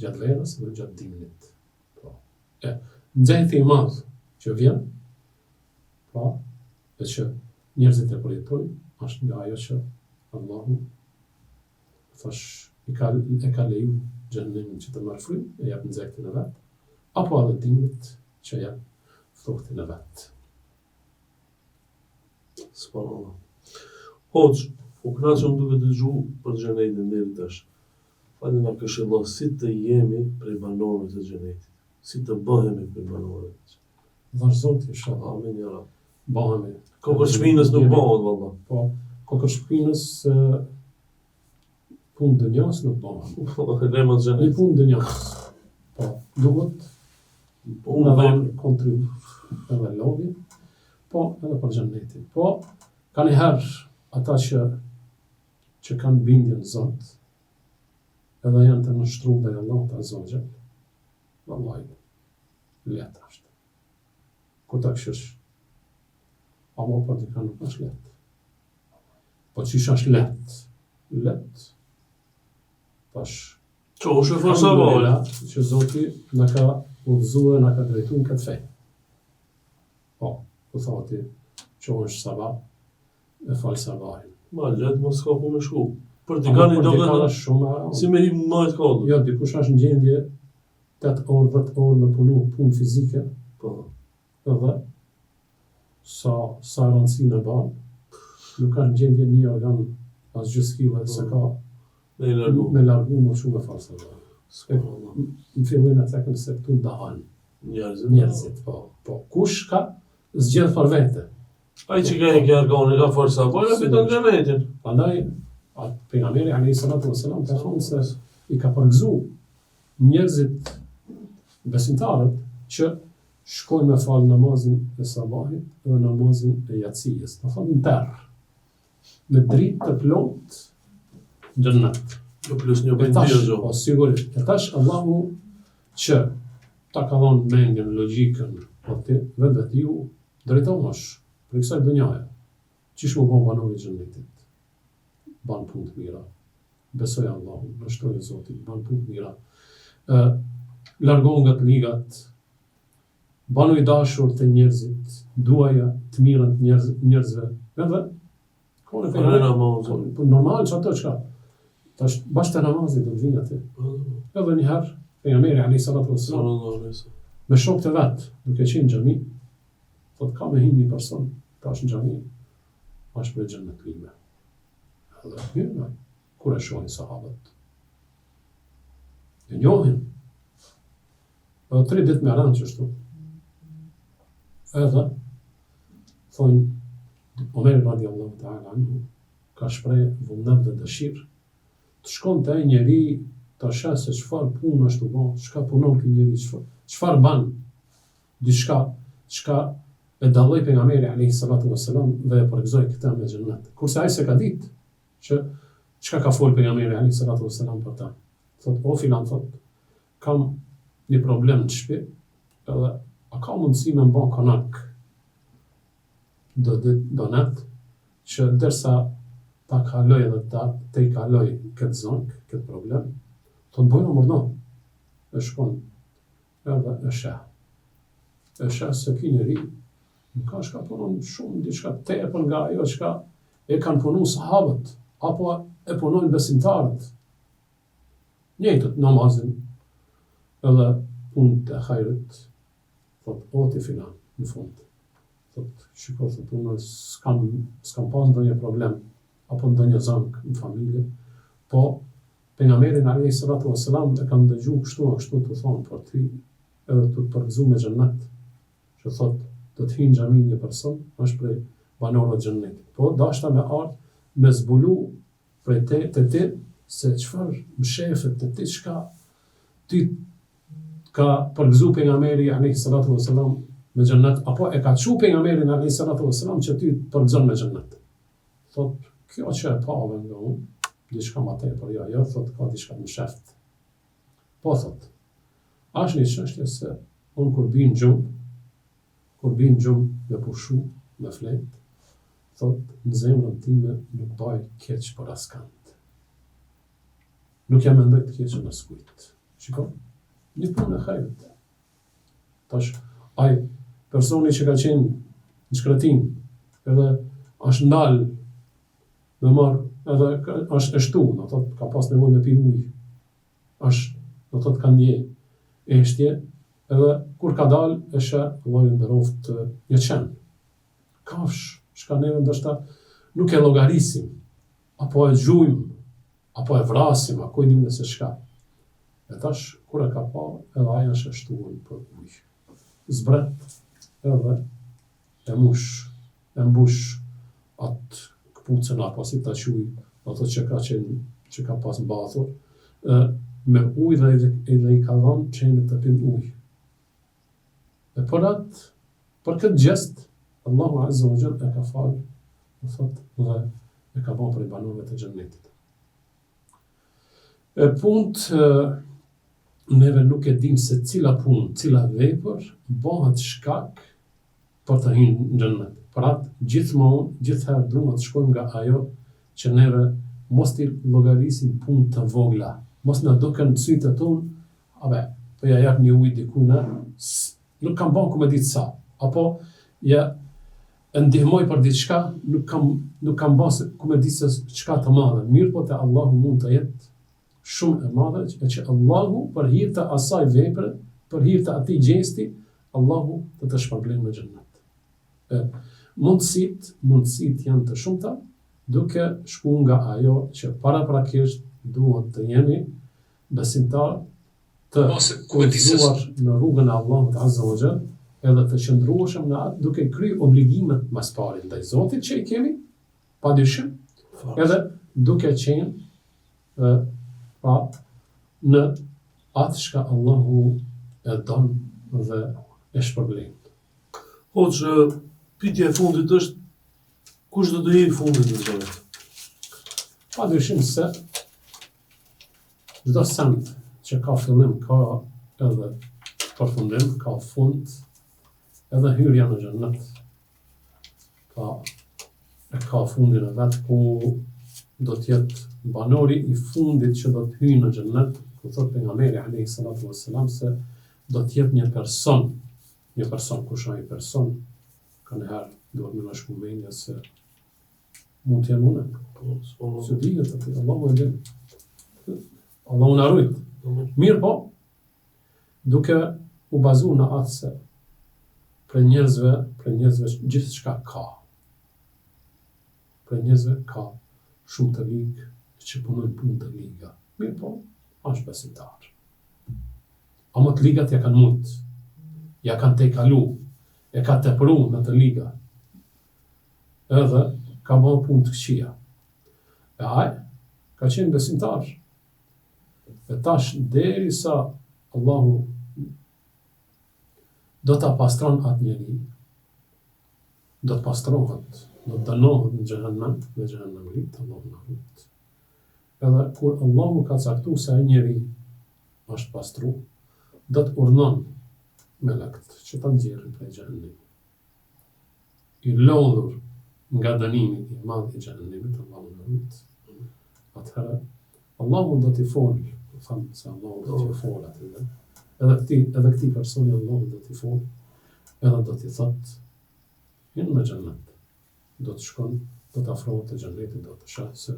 Gjatë verës dhe gjatë dimrit. Nxehtësi i madh që vjen, e që njerëzit e përjetojnë, është nga ajo që Allahu e ka leju xhenemin që të marrë frymë, e jep nxehtësin e vet, apo edhe dimrit që jep ftohtin e vet. Subhanallah. Hoxh, u kënaqëm duke dëgju për xhenetin deri tash. Falë na këshillon si të jemi prej banorëve të xhenetit, si të bëhemi prej banorëve. Vash Zoti, inshallah, Amin ya Rab. bëhemi. Kokër shpinës nuk bëhet valla. Po, kokër shpinës punë dënjas nuk bëhet. Lemë Një xhenet. punë dënjas. Po, duhet Unë edhe vëm kontribut edhe lodhi, po edhe për xhenetin. Po, ka njëherë ata që kanë bindje në Zot, edhe janë të nështruar ndaj Allahut Azza wa Jall, vallahi, lehtë është. Kur ta këshish, apo për të kanë nuk është lehtë. Po çish është lehtë, tash çosh e forsa valla. që Zoti na ka udhëzuar, na ka drejtuar në këtë fe. Po, po thati, qohesh sabah, e fal sabahin. Ma let mos ka ku me shku. Për t'i kanë do të shumë si me him mëjt kodë. jo, dikush është në gjendje 8 orë, 10 orë me punu punë fizike, Po. edhe sa rëndësi në banë, nuk ka në gjendje një organ asgjë skille se ka Me i largu. me largu më shumë e falsa. Subhanallah. Në fillim e thekën se këtu ndahen njerëzit, po kush ka zgjedh për vete. Ai që ka e kja argoni, ka forsa, po e fiton xhenetin. Prandaj pejgamberi alayhi salatu wasalam ka thonë se i ka përgëzu njerëzit besimtarët që shkojnë me falë namazin e sabahit dhe namazin e yatsijës. Do thonë në terr, me dritë të plot xhennet. Jo plus një E për tash, tjerë po sigurisht, e tash Allahu që ta ka dhënë mendjen, logjikën, po ti vetë ju drejtohesh për kësaj dhunjaje. Qish më bën banor i xhennetit? Ban punë të mira. Besoj Allahun, besoj Zotin, ban punë të mira. Largohu nga të ligat, banu i dashur të njerëzit, duaja të mirën të njerëzve, edhe kone për Kone namazin. normal që ato qka. Tash bashkë të namazit do të vinë aty. Edhe njëherë, pejgamberi alayhi salatu wassalam, Sallallahu alaihi wasallam. me shokët e vet, duke qenë në xhami, thotë ka me him një person, tash në xhami, është për xhennet lime. Edhe mirë, kur e shohin sahabët. E njohin. Edhe 3 ditë me ranë qështu. Edhe, thonë, Omer radiallahu ta'ala anhu, ka shpreh vullnet dhe dëshirë, të shkon të ai njeri të sheh se çfarë punë është u bë, çka punon ky njeri, çfarë ban, diçka e dalloi pejgamberi alayhi salatu wassalam dhe e përgëzoi këtë me xhennet. Kurse ai se ka ditë që çka ka fol pejgamberi alayhi salatu wassalam për ta. Thot, o filan, thot, kam një problem në shtëpi, edhe a ka mundësi me mba konak do net, që derisa ta kaloj edhe te i kaloj këtë zonk, këtë problem, të në bojnë mërdon, e shkon, edhe e sheh. E sheh se ki njeri, nuk ka shka punon shumë, diçka tepër nga ajo çka e kanë punu sahabët, apo e punojnë besimtarët. Njëjtët namazin, edhe punë të hajrit, thot, o ti filan, në fund. Thot, shiko, thot, unë s'kam pas ndonjë problem, apo ndonjë zank në familje, po pejgamberin alayhi salatu wassalam e kanë dëgjuar kështu të thonë për ty, edhe të përgëzuar me xhennet, që thotë do të hyjë në xhami një person, është prej banorëve të xhennetit. Po dashta me ardh me zbulu prej te se çfarë mshefet te ti çka ty ka përgëzuar pejgamberi alayhi salatu wassalam me xhennet, apo e ka çu pejgamberin alayhi salatu wassalam që ty të përgëzon me xhennet. Thotë kjo që e pave nga unë, diçka ma tepër, jo, thotë ka diçka më sheft. Po thotë, është një çështje se unë kur bin gjumë me pushu, me flet, thotë në zemrën time nuk baj keq për askant. Nuk jam mendoj të keqën askujt. Shiko, një punë e hajrit. Tash, ai personi që ka qenë në shkretin, edhe është ndalë me marë, edhe është eshtu, do thotë ka pas nevojë me pi ujë, është, do thotë ka ndje eshtje, edhe kur ka dalë, e shë Allahu nderoft një qenë. Kafsh, shka neve ndoshta nuk e llogarisim, apo e gjujmë, apo e vrasim, apo e dim nëse shka. E tash, kur e ka pa, edhe aja është eshtuën për ujë. Zbret, edhe e mbush atë këpucën, apo si ta quj, ato që ka pas mbathur, me ujë dhe i ka dhënë qenit të pinë ujë. E për këtë gjest, Allahu Azza wa Jalla e ka falë, dhe e ka bërë prej banorëve të xhennetit. E punë, neve nuk e dim se cila punë, cila vepër bëhet shkak për të hyrë në xhennet. Për atë gjithherë duhet të shkojmë nga ajo që neve mos t'i llogarisim punë të vogla. Mos na duken sytë tonë, po ja jap një ujë dikujt, nuk kam bën ku me ditë sa, apo ja ndihmoj për diçka, nuk kam bën ku me ditë se çka të madhe. Mirë, po te Allahu mund të jetë shumë e madhe, që Allahu për hir të asaj vepre, për hir të atij gjesti, Allahu të shpërblen në xhennet. Mundësit janë të shumta, duke shku nga ajo që paraprakisht duhet të jemi besimtar, të udhëzuar në rrugën e Allahut Azza wa Jall, edhe të qëndrueshëm në atë duke kryer obligimet mas pari ndaj Zotit që i kemi, padyshim, edhe duke qenë në atë çka Allahu e don dhe e shpërblen. Hoxhë, pyetja e fundit është, kush do të jejë fundit në zonë? Padyshim se çdo send që ka fillim ka edhe përfundim, ka fund, edhe hyrja në xhennet. Ka fundin e vet ku do të jetë banori i fundit që do të hyjë në xhennet, ku thot pejgamberi alayhi salatu wassalam se do të jetë një person, kush ai person, kanëherë duhet më na shkumendja se mund të jenë unë. Se dihet atë, Allahu e din. Allahu na rujt. Mirë po, duke u bazuar në atë se për njerëzve gjithçka ka. Për njerëzve ka shumë të ligë që punojnë punë të liga. Mirë po, është besimtar. A më të ligat ja kanë mund, ja kanë te kalu, e ka tepru në të liga, edhe ka bërë punë të këqija. E aj, ka qenë besimtar. E tash, deri sa Allahu do ta pastron atë njeri, do të pastrohet, do të dënohet në xhehenem, në xhehenemit, Allahu na rujt. Edhe kur Allahu ka caktuar se ai njeri është pastru, do të urdhon melekët që ta nxjerrin prej xhehenemit. I lodhur nga dënimi i madh i xhehenemit, Allahu na rujt. Atëherë Allahu do t'i folë, thamë se Allahu do t'i folë atyre. Edhe këti personi Allahu do t'i folë, edhe do t'i thotë, hinë në xhennet, do të shkon, do të afrohet të xhennetit, do të shahë se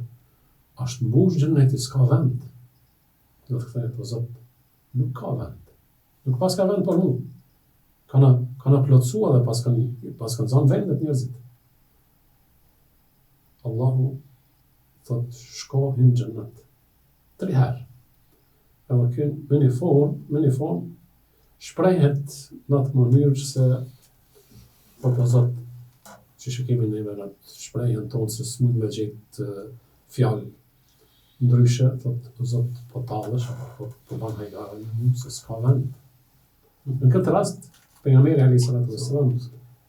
është mbush xhenneti, s'ka vend. Do të kthehet o Zot, nuk ka vend. Nuk pas ka vend për mu. Kana plotësua dhe pas kanë zanë vendet njerëzit. Allahu thot shko hynë në xhennet. 3 herë. Edhe ky me një formë shprehet në atë mënyrë që se po Zot që kemi neve në shprehjen tonë se s'mund me gjetë fjalë ndryshe, thot Zot po tallesh apo po ban hajgare në mund se s'ka vend. Në këtë rast, pejgamberi alayhis salam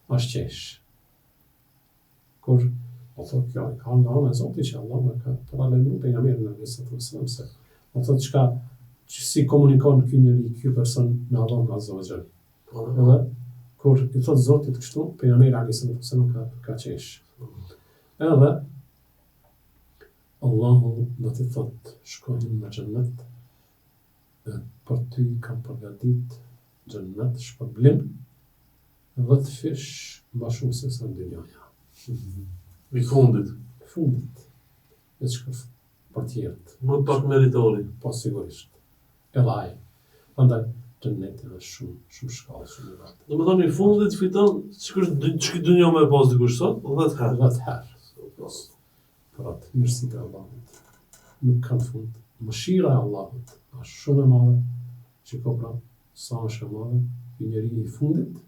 është qesh. Kur po thot kjo ka nga ana e Zotit që Allah më ka paralajmëruar pejgamberin alayhis salam se po thot çka që si komunikon ky njeri, ky person me Allahun azza wa jall. Edhe kur i thot Zotit kështu, pejgamberi alayhis salam ka qesh. Edhe Allahu do t'i thot shkojnë në xhennet, për ty kam përgatit xhennet shpërblim 10 fish më shumë se sa në dynjaja. I fundit. Fundit. E çka për tjerët. Më pak meritori. Po sigurisht. Edhe ai. Prandaj xhenneti është shumë shkallë, shumë i lartë. Domethënë i fundit fiton ç'është dynja më e pas dikush sot, 10 herë. 10 herë. Për atë mirësitë e Allahut. Nuk kanë fund. Mëshira e Allahut është shumë e madhe. Shiko pra, sa është e madhe, ky njeri i fundit.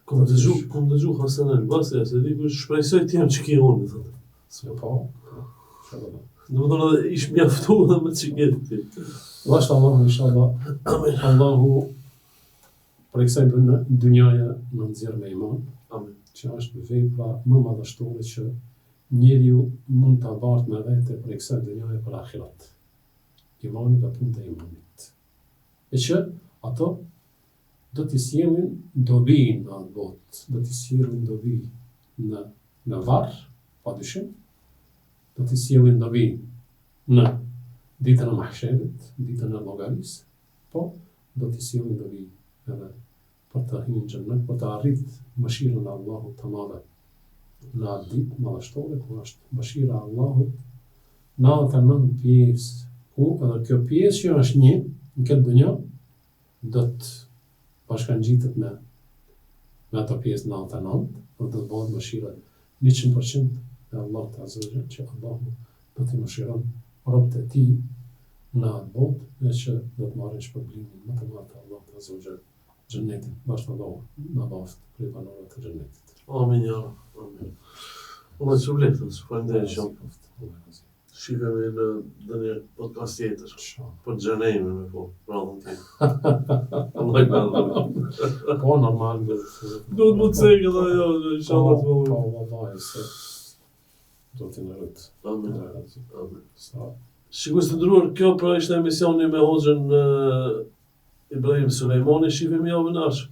Kom dëgju Hasan al-Basri, se dikush shpresoj të jam ç'ki unë, thotë. Se po, inshallah. Domethënë ish mjaftuar me ç'ket ti. Vashtë Allahu, inshallah. Amin. Allahu për kësaj dynjaje në nxjerr me iman, Amin. që është vepra më madhështore që njeriu mund ta bartë me vete për kësaj dynjaje për ahiret. Imani dhe punë e imanit. E që ato do t'i sjellin dobi në atë botë, do t'i sjellin dobi në varr, padyshim, do t'i sjellin dobi në ditën e mahsherit, ditën e llogarisë, po do t'i sjellin dobi edhe për të hyrë në xhennet, për të arritur mëshirën e Allahut të madhe. Në atë ditë madhështore, ku është mëshira e Allahut, 99 pjesë, ku edhe kjo pjesë që është një në këtë dynjë, do të bashkangjitet me ato pjesë 99, dhe do të bëhet mëshira 100% e Allahut azza wa jall, që Allahu do t'i mëshiron robët e tij në atë botë, dhe që do të marrin shpërblimin më të madh të Allahut azza wa jall, xhennetin. Bashkë Allahu na baft për banorët të xhennetit. Amin ya Rab. Amin. Unë të shpëleftë, faleminderit shumë. Shifemi në ndonjë podcast tjetër. Për xhenemi me po, radhën tjetër. Allah i madh. Po normal. Duhet më të cekë edhe ajo, inshallah të Po, vëllai. vallahi se do të në rrit. Amin. Amin. Sa Shikues të nderuar, kjo pra ishte emisioni me Hoxhën Ibrahim Sulejmani, shifemi javën e ardhshme.